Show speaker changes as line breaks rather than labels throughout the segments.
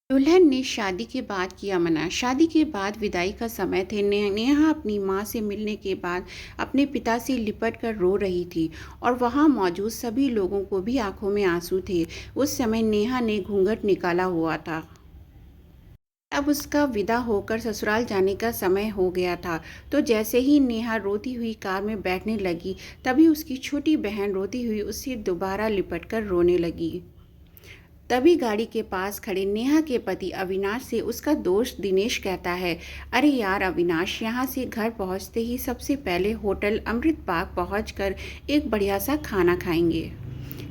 दुल्हन ने शादी के बाद किया मना। शादी के बाद विदाई का समय थे। नेहा अपनी माँ से मिलने के बाद अपने पिता से लिपट कर रो रही थी और वहाँ मौजूद सभी लोगों को भी आंखों में आंसू थे। उस समय नेहा ने घूंघट निकाला हुआ था। अब उसका विदा होकर ससुराल जाने का समय हो गया था। तो जैसे ही नेहा रोती हुई कार में बैठने लगी, तभी उसकी छोटी बहन रोती हुई उससे दोबारा लिपट कर रोने लगी। तभी गाड़ी के पास खड़े नेहा के पति अविनाश से उसका दोस्त दिनेश कहता है, अरे यार अविनाश, यहाँ से घर पहुँचते ही सबसे पहले होटल अमृत बाग पहुँचकर एक बढ़िया सा खाना खाएंगे,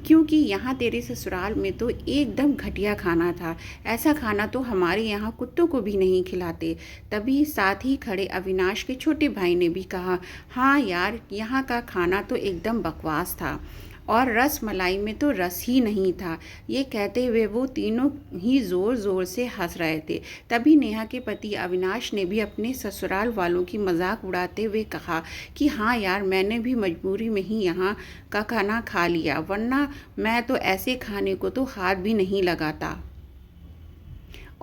क्योंकि यहाँ तेरे ससुराल में तो एकदम घटिया खाना था। ऐसा खाना तो हमारे यहाँ कुत्तों को भी नहीं खिलाते। तभी साथ ही खड़े अविनाश के छोटे भाई ने भी कहा, हाँ यार, यहाँ का खाना तो एकदम बकवास था और रस मलाई में तो रस ही नहीं था। ये कहते हुए वो तीनों ही ज़ोर ज़ोर से हंस रहे थे। तभी नेहा के पति अविनाश ने भी अपने ससुराल वालों की मजाक उड़ाते हुए कहा कि हाँ यार, मैंने भी मजबूरी में ही यहाँ का खाना खा लिया, वरना मैं तो ऐसे खाने को तो हाथ भी नहीं लगाता।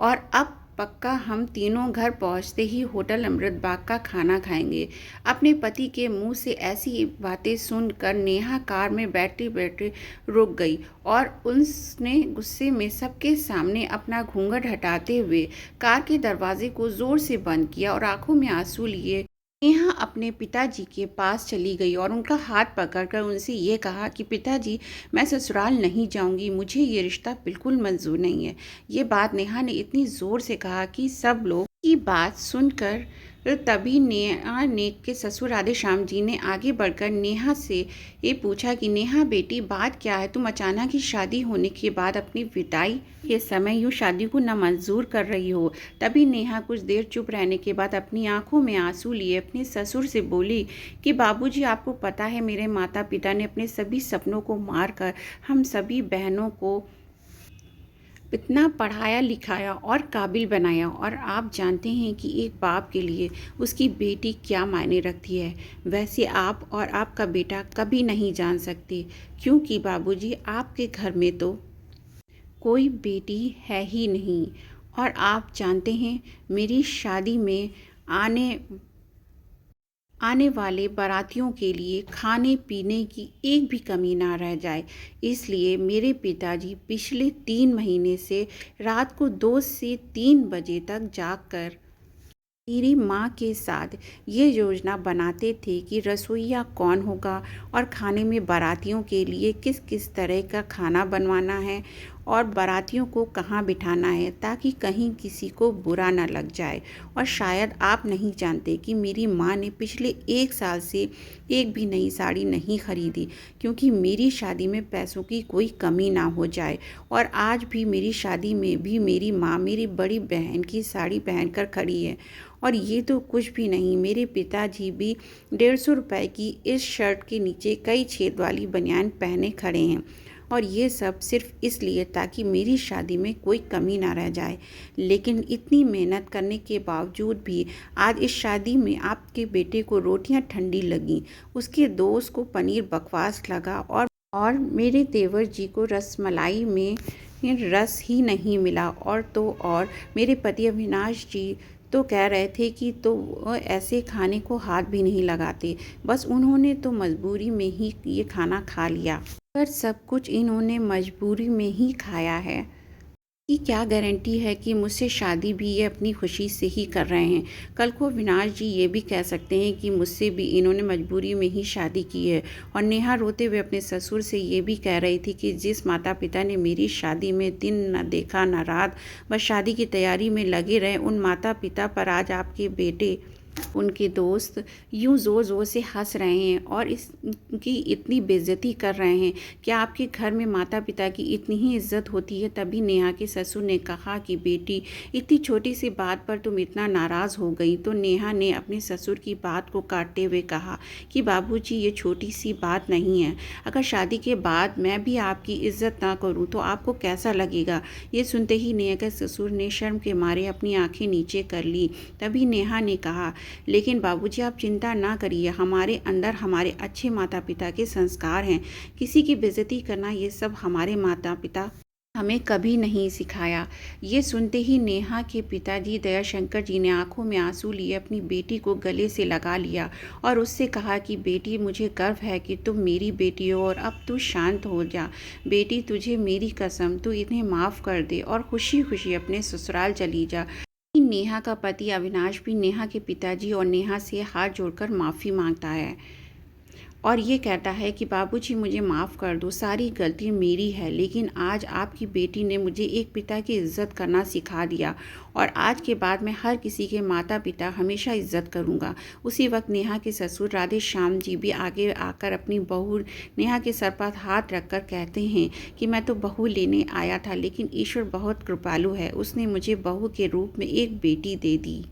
और अब पक्का हम तीनों घर पहुंचते ही होटल अमृत बाग का खाना खाएंगे। अपने पति के मुंह से ऐसी बातें सुनकर नेहा कार में बैठते बैठते रुक गई और उसने गुस्से में सबके सामने अपना घूंघट हटाते हुए कार के दरवाजे को जोर से बंद किया और आंखों में आंसू लिए नेहा अपने पिताजी के पास चली गई और उनका हाथ पकड़कर उनसे ये कहा कि पिताजी, मैं ससुराल नहीं जाऊंगी, मुझे ये रिश्ता बिल्कुल मंजूर नहीं है। ये बात नेहा ने इतनी ज़ोर से कहा कि सब लोग की बात सुनकर तभी नेहा ने के ससुर राधेश्याम जी ने आगे बढ़कर नेहा से ये पूछा कि नेहा बेटी, बात क्या है? तुम अचानक ही शादी होने के बाद अपनी विदाई के समय यूँ शादी को नामंजूर कर रही हो। तभी नेहा कुछ देर चुप रहने के बाद अपनी आंखों में आंसू लिए अपने ससुर से बोली कि बाबूजी, आपको पता है मेरे माता पिता ने अपने सभी सपनों को मारकर हम सभी बहनों को इतना पढ़ाया लिखाया और काबिल बनाया, और आप जानते हैं कि एक बाप के लिए उसकी बेटी क्या मायने रखती है। वैसे आप और आपका बेटा कभी नहीं जान सकते, क्योंकि बाबूजी आपके घर में तो कोई बेटी है ही नहीं। और आप जानते हैं, मेरी शादी में आने आने वाले बारातियों के लिए खाने पीने की एक भी कमी ना रह जाए। इसलिए मेरे पिताजी पिछले 3 महीने से रात को 2 से 3 बजे तक जागकर मेरी माँ के साथ ये योजना बनाते थे कि रसोइया कौन होगा और खाने में बारातियों के लिए किस किस तरह का खाना बनवाना है और बारातियों को कहाँ बिठाना है, ताकि कहीं किसी को बुरा ना लग जाए। और शायद आप नहीं जानते कि मेरी माँ ने पिछले 1 साल से एक भी नई साड़ी नहीं खरीदी, क्योंकि मेरी शादी में पैसों की कोई कमी ना हो जाए। और आज भी मेरी शादी में भी मेरी माँ मेरी बड़ी बहन की साड़ी पहनकर खड़ी है। और ये तो कुछ भी नहीं, मेरे पिताजी भी 150 रुपए की इस शर्ट के नीचे कई छेद वाली बनियान पहने खड़े हैं, और ये सब सिर्फ इसलिए ताकि मेरी शादी में कोई कमी ना रह जाए। लेकिन इतनी मेहनत करने के बावजूद भी आज इस शादी में आपके बेटे को रोटियां ठंडी लगीं, उसके दोस्त को पनीर बकवास लगा, और मेरे देवर जी को रसमलाई में रस ही नहीं मिला। और मेरे पति अविनाश जी तो कह रहे थे कि तो वो ऐसे खाने को हाथ भी नहीं लगाते, बस उन्होंने तो मजबूरी में ही ये खाना खा लिया। पर सब कुछ इन्होंने मजबूरी में ही खाया है, कि क्या गारंटी है कि मुझसे शादी भी ये अपनी खुशी से ही कर रहे हैं। कल को अविनाश जी ये भी कह सकते हैं कि मुझसे भी इन्होंने मजबूरी में ही शादी की है। और नेहा रोते हुए अपने ससुर से ये भी कह रही थी कि जिस माता पिता ने मेरी शादी में दिन न देखा न रात, बस शादी की तैयारी में लगे रहे, उन माता पिता पर आज आपके बेटे उनके दोस्त यूं ज़ोर ज़ोर से हंस रहे हैं और इसकी इतनी बेइज्जती कर रहे हैं। क्या आपके घर में माता पिता की इतनी ही इज्जत होती है? तभी नेहा के ससुर ने कहा कि बेटी, इतनी छोटी सी बात पर तुम इतना नाराज़ हो गई। तो नेहा ने अपने ससुर की बात को काटते हुए कहा कि बाबूजी, ये छोटी सी बात नहीं है। अगर शादी के बाद मैं भी आपकी इज्जत ना करूँ तो आपको कैसा लगेगा? ये सुनते ही नेहा के ससुर ने शर्म के मारे अपनी आंखें नीचे कर ली। तभी नेहा ने कहा, लेकिन बाबूजी, आप चिंता ना करिए, हमारे अंदर हमारे अच्छे माता पिता के संस्कार हैं। किसी की बेइज्जती करना, ये सब हमारे माता पिता हमें कभी नहीं सिखाया। ये सुनते ही नेहा के पिताजी दयाशंकर जी ने आंखों में आंसू लिए अपनी बेटी को गले से लगा लिया और उससे कहा कि बेटी, मुझे गर्व है कि तुम मेरी बेटी हो और अब तू शांत हो जा। बेटी, तुझे मेरी कसम, तू इन्हें माफ़ कर दे और खुशी खुशी अपने ससुराल चली जा। नेहा का पति अविनाश भी नेहा के पिताजी और नेहा से हाथ जोड़कर माफ़ी मांगता है और ये कहता है कि बाबूजी, मुझे माफ़ कर दो, सारी गलती मेरी है, लेकिन आज आपकी बेटी ने मुझे एक पिता की इज़्ज़त करना सिखा दिया और आज के बाद मैं हर किसी के माता पिता हमेशा इज़्ज़त करूँगा। उसी वक्त नेहा के ससुर राधे श्याम जी भी आगे आकर अपनी बहू नेहा के सर पर हाथ रखकर कहते हैं कि मैं तो बहू लेने आया था, लेकिन ईश्वर बहुत कृपालु है, उसने मुझे बहू के रूप में एक बेटी दे दी,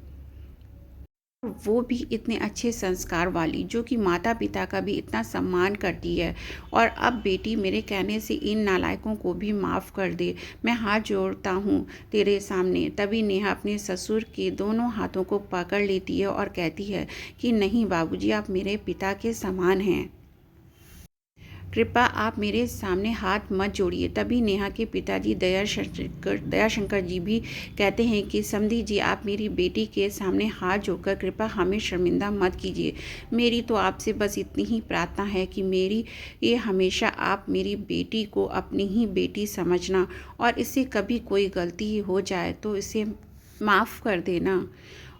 वो भी इतने अच्छे संस्कार वाली, जो कि माता पिता का भी इतना सम्मान करती है। और अब बेटी, मेरे कहने से इन नालायकों को भी माफ़ कर दे, मैं हाथ जोड़ता हूँ तेरे सामने। तभी नेहा अपने ससुर के दोनों हाथों को पकड़ लेती है और कहती है कि नहीं बाबूजी, आप मेरे पिता के समान हैं, कृपा आप मेरे सामने हाथ मत जोड़िए। तभी नेहा के पिताजी दयाशंकर जी भी कहते हैं कि समधी जी, आप मेरी बेटी के सामने हाथ जोड़कर कृपा हमें शर्मिंदा मत कीजिए। मेरी तो आपसे बस इतनी ही प्रार्थना है कि मेरी ये हमेशा आप मेरी बेटी को अपनी ही बेटी समझना और इससे कभी कोई गलती हो जाए तो इसे माफ़ कर देना।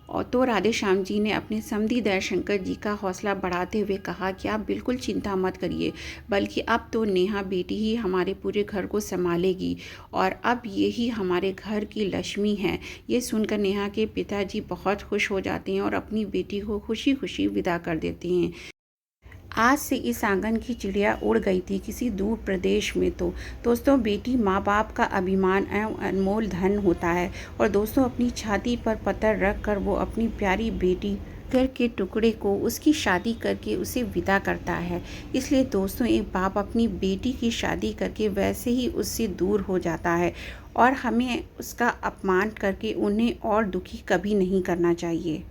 और तो राधे श्याम जी ने अपने समधी दयाशंकर जी का हौसला बढ़ाते हुए कहा कि आप बिल्कुल चिंता मत करिए, बल्कि अब तो नेहा बेटी ही हमारे पूरे घर को संभालेगी और अब यही हमारे घर की लक्ष्मी है। ये सुनकर नेहा के पिताजी बहुत खुश हो जाते हैं और अपनी बेटी को खुशी खुशी विदा कर देते हैं। आज से इस आंगन की चिड़िया उड़ गई थी किसी दूर प्रदेश में। तो दोस्तों, बेटी माँ बाप का अभिमान एवं अनमोल धन होता है और दोस्तों, अपनी छाती पर पत्थर रख कर वो अपनी प्यारी बेटी घर के टुकड़े को उसकी शादी करके उसे विदा करता है। इसलिए दोस्तों, एक बाप अपनी बेटी की शादी करके वैसे ही उससे दूर हो जाता है और हमें उसका अपमान करके उन्हें और दुखी कभी नहीं करना चाहिए।